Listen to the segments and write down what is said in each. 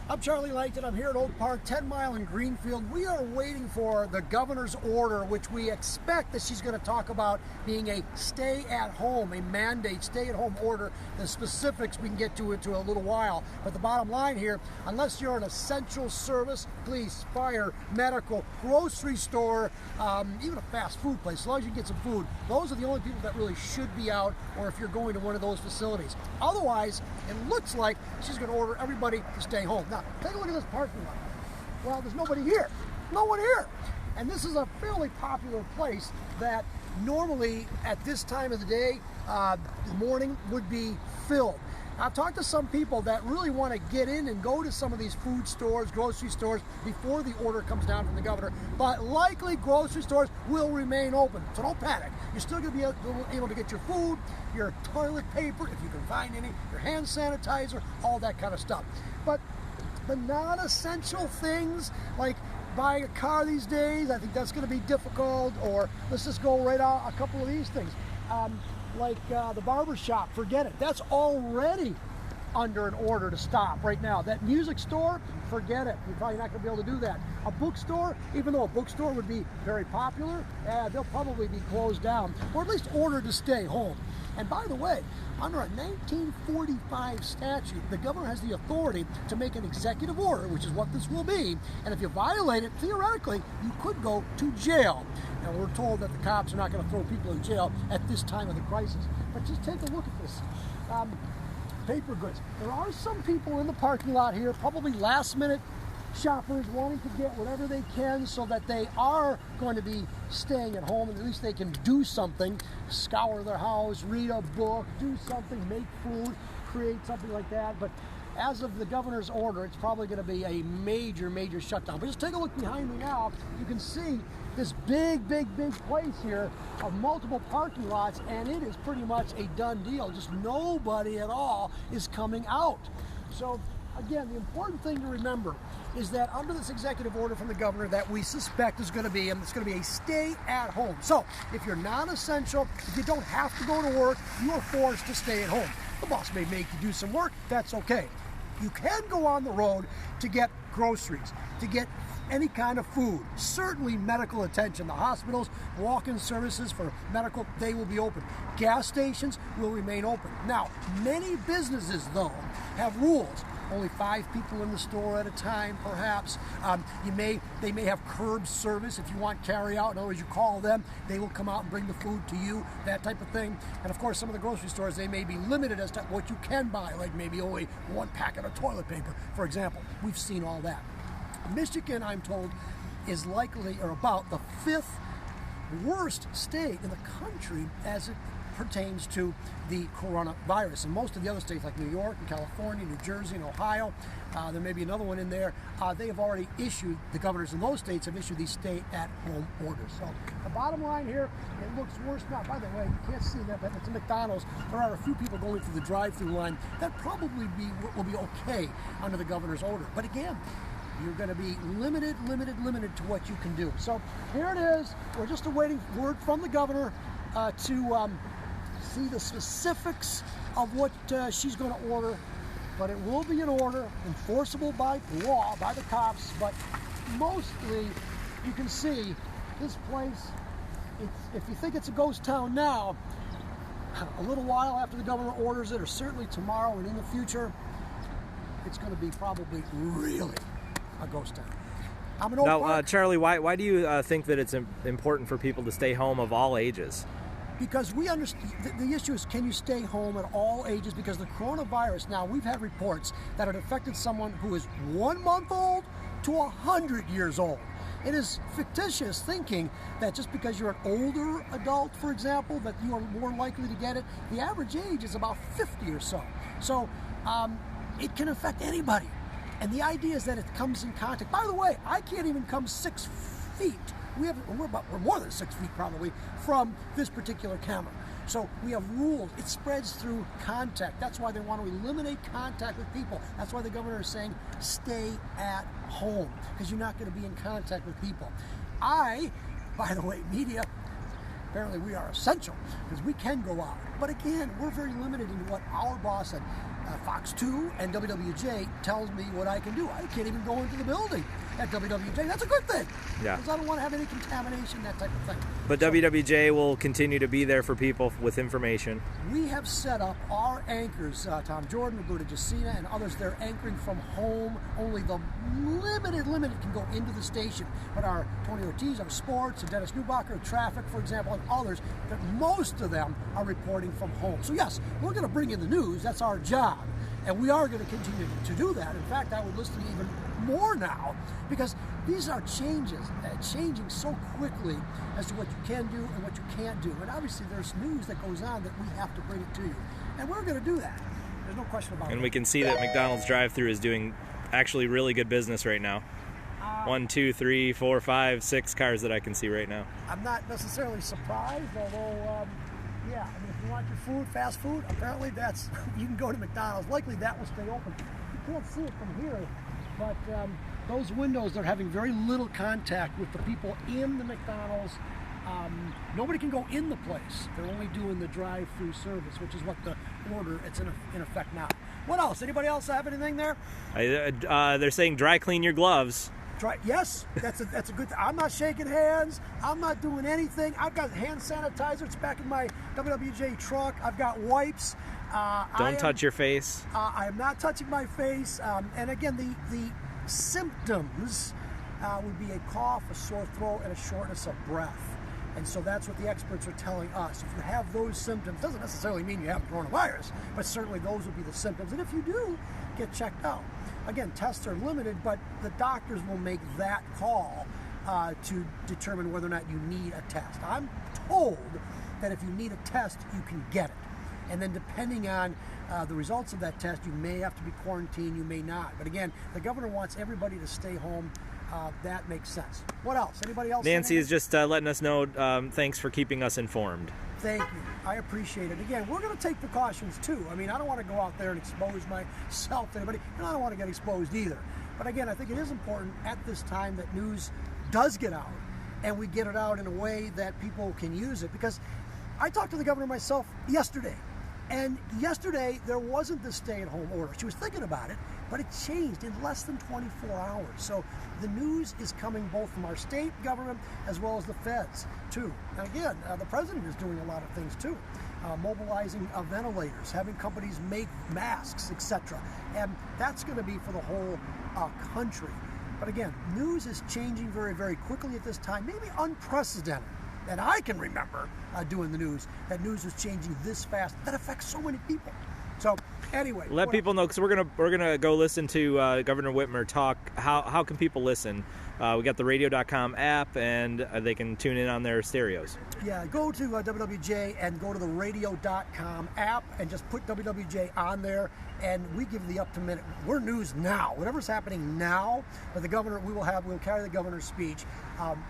I'm Charlie Langton. I'm here at Oak Park, 10 Mile in Greenfield. We are waiting for the governor's order, which we expect that she's going to talk about being a stay-at-home, a mandate, stay-at-home order. The specifics we can get to into a little while. But the bottom line here, unless you're an essential service, police, fire, medical, grocery store, even a fast food place, as long as you get some food, those are the only people that really should be out, or if you're going to one of those facilities. Otherwise, it looks like she's going to order everybody to stay home. Now, take a look at this parking lot. Well, there's nobody here. No one here. And this is a fairly popular place that normally at this time of the day, the morning would be filled. I've talked to some people that really want to get in and go to some of these food stores, grocery stores, before the order comes down from the governor. But likely grocery stores will remain open, so don't panic. You're still going to be able to get your food, your toilet paper, if you can find any, your hand sanitizer, all that kind of stuff. But the non-essential things, like buying a car these days, I think that's going to be difficult. Or let's just go right out a couple of these things. Like the barber shop, forget it. That's already under an order to stop right now. That music store, forget it. You're probably not going to be able to do that. A bookstore, even though a bookstore would be very popular, they'll probably be closed down, or at least ordered to stay home. And by the way, under a 1945 statute, the governor has the authority to make an executive order, which is what this will be, and if you violate it, theoretically, you could go to jail. Now, we're told that the cops are not going to throw people in jail at this time of the crisis, but just take a look at this. Paper goods. There are some people in the parking lot here, probably last-minute shoppers wanting to get whatever they can so that they are going to be staying at home, and at least they can do something, scour their house, read a book, do something, make food, create something like that. But as of the governor's order, it's probably going to be a major, major shutdown. But just take a look behind me now. You can see this big place here of multiple parking lots, and it is pretty much a done deal. Just nobody at all is coming out. So again, the important thing to remember is that under this executive order from the governor that we suspect is going to be, it's going to be a stay at home. So if you're non-essential, if you don't have to go to work, you are forced to stay at home. The boss may make you do some work, that's okay. You can go on the road to get groceries, to get any kind of food, certainly medical attention. The hospitals, walk-in services for medical, they will be open. Gas stations will remain open. Now, many businesses, though, have rules. Only 5 people in the store at a time, perhaps. They may have curb service if you want carry out. In other words, you call them, they will come out and bring the food to you, that type of thing. And of course, some of the grocery stores, they may be limited as to what you can buy, like maybe only 1 packet of toilet paper, for example. We've seen all that. Michigan, I'm told, is likely, or about, the 5th worst state in the country as it pertains to the coronavirus. And most of the other states like New York and California, New Jersey and Ohio, there may be another one in there, they have already issued, the governors in those states have issued these stay-at-home orders. So the bottom line here, it looks worse now. By the way, you can't see that, but it's a McDonald's. There are a few people going through the drive-through line. That probably will be okay under the governor's order. But again, you're going to be limited to what you can do. So here it is. We're just awaiting word from the governor to see the specifics of what she's going to order, but it will be an order enforceable by law, by the cops. But mostly, you can see this place, if you think it's a ghost town now, a little while after the governor orders it, or certainly tomorrow and in the future, it's going to be probably really a ghost town. I'm an old Now, Charlie, why do you think that it's important for people to stay home of all ages? Because we understand, the issue is, can you stay home at all ages? Because the coronavirus, now we've had reports that it affected someone who is 1 month old to 100 years old. It is fictitious thinking that just because you're an older adult, for example, that you are more likely to get it. The average age is about 50 or so. So it can affect anybody. And the idea is that it comes in contact. By the way, I can't even come 6 feet. We're more than 6 feet probably from this particular camera. So we have rules. It spreads through contact. That's why they want to eliminate contact with people. That's why the governor is saying stay at home, because you're not going to be in contact with people. By the way, media, apparently we are essential because we can go out. But again, we're very limited in what our boss said. Fox 2 and WWJ tells me what I can do. I can't even go into the building at WWJ. That's a good thing. Yeah. Because I don't want to have any contamination, that type of thing. But WWJ will continue to be there for people with information. We have set up our anchors, Tom Jordan, Roberta Jacina, and others. They're anchoring from home. Only the limited can go into the station. But our Tony Ortiz, our sports, and Dennis Newbacher, traffic, for example, and others, that most of them are reporting from home. So yes, we're going to bring in the news. That's our job. And we are going to continue to do that. In fact, I would listen even more now, because these are changes, changing so quickly as to what you can do and what you can't do. And obviously there's news that goes on that we have to bring it to you. And we're going to do that. There's no question about it. And we can see that McDonald's drive-thru is doing actually really good business right now. 1, 2, 3, 4, 5, 6 cars that I can see right now. I'm not necessarily surprised, although, yeah, I mean, if you want your food, fast food, apparently that's, you can go to McDonald's. Likely that will stay open. You can't see it from here, but those windows, they're having very little contact with the people in the McDonald's. Nobody can go in the place. They're only doing the drive-through service, which is what the order, it's in effect now. What else? Anybody else have anything there? They're saying dry clean your gloves. Yes, that's a good thing. I'm not shaking hands. I'm not doing anything. I've got hand sanitizer. It's back in my WWJ truck. I've got wipes. Don't touch your face. I am not touching my face. And again, the symptoms would be a cough, a sore throat, and a shortness of breath. And so that's what the experts are telling us. If you have those symptoms, doesn't necessarily mean you have coronavirus, but certainly those would be the symptoms. And if you do, get checked out. Again, tests are limited, but the doctors will make that call to determine whether or not you need a test. I'm told that if you need a test, you can get it. And then depending on the results of that test, you may have to be quarantined, you may not. But again, the governor wants everybody to stay home. That makes sense. What else? Anybody else? Nancy is just letting us know, thanks for keeping us informed. Thank you. I appreciate it. Again, we're going to take precautions too. I mean, I don't want to go out there and expose myself to anybody, and I don't want to get exposed either. But again, I think it is important at this time that news does get out, and we get it out in a way that people can use it. Because I talked to the governor myself yesterday, and yesterday there wasn't this stay-at-home order. She was thinking about it, but it changed in less than 24 hours. So the news is coming both from our state government as well as the feds too. And again, the president is doing a lot of things too. Mobilizing ventilators, having companies make masks, etc. And that's going to be for the whole country. But again, news is changing very, very quickly at this time, maybe unprecedented. And I can remember doing the news, that news was changing this fast. That affects so many people. So anyway, let people know, because we're gonna go listen to Governor Whitmer talk. How can people listen? We got the radio.com app, and they can tune in on their stereos. Yeah, go to WWJ and go to the radio.com app and just put WWJ on there, and we give the up-to-minute. We're news now. Whatever's happening now, but the governor, we'll carry the governor's speech.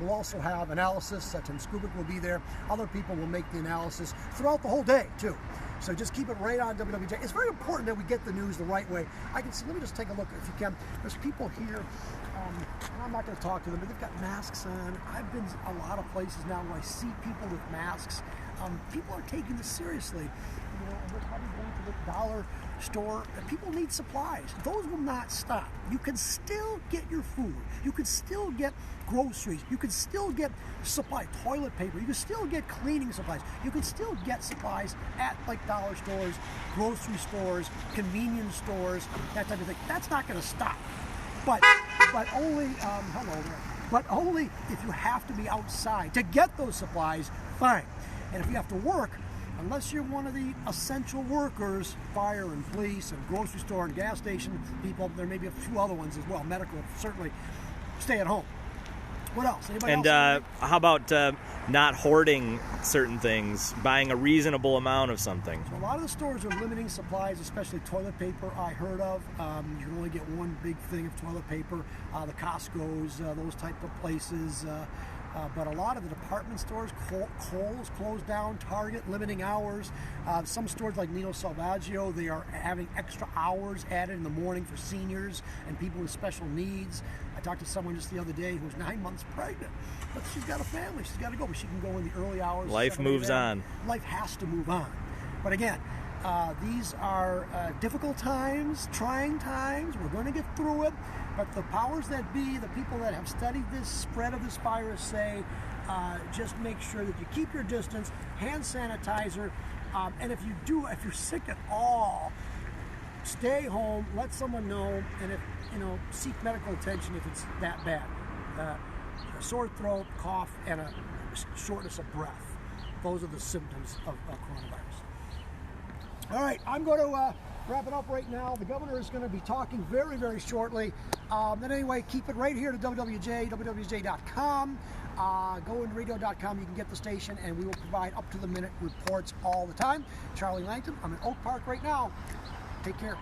We'll also have analysis. Tim Skubik will be there. Other people will make the analysis throughout the whole day too. So just keep it right on WWJ. It's very important that we get the news the right way. I can see, let me just take a look if you can. There's people here, I'm not going to talk to them, but they've got masks on. I've been a lot of places now where I see people with masks. People are taking this seriously. You know, we're probably going to the dollar store. People need supplies. Those will not stop. You can still get your food. You can still get groceries. You can still get supply, toilet paper. You can still get cleaning supplies. You can still get supplies at like dollar stores, grocery stores, convenience stores, that type of thing. That's not going to stop. But only But only if you have to be outside to get those supplies. Fine. And if you have to work, unless you're one of the essential workers, fire and police and grocery store and gas station people, there may be a few other ones as well, medical, certainly, stay at home. What else? Anybody else? And how about not hoarding certain things, buying a reasonable amount of something? So a lot of the stores are limiting supplies, especially toilet paper. I heard of. You can only get one big thing of toilet paper. The Costco's, those type of places. But a lot of the department stores, Kohl's closed down, Target limiting hours. Some stores like Nino Salvaggio, they are having extra hours added in the morning for seniors and people with special needs. I talked to someone just the other day who was 9 months pregnant, but she's got a family, she's got to go, but she can go in the early hours. Life moves on. Life has to move on. But again, These are difficult times, trying times. We're going to get through it. But the powers that be, the people that have studied this spread of this virus say, just make sure that you keep your distance, hand sanitizer, and if you're sick at all, stay home, let someone know, and if seek medical attention if it's that bad. A sore throat, cough, and a shortness of breath. Those are the symptoms of coronavirus. All right, I'm going to wrap it up right now. The governor is going to be talking very, very shortly. But anyway, keep it right here to WWJ, WWJ.com. Go into radio.com, you can get the station, and we will provide up-to-the-minute reports all the time. Charlie Langton, I'm in Oak Park right now. Take care.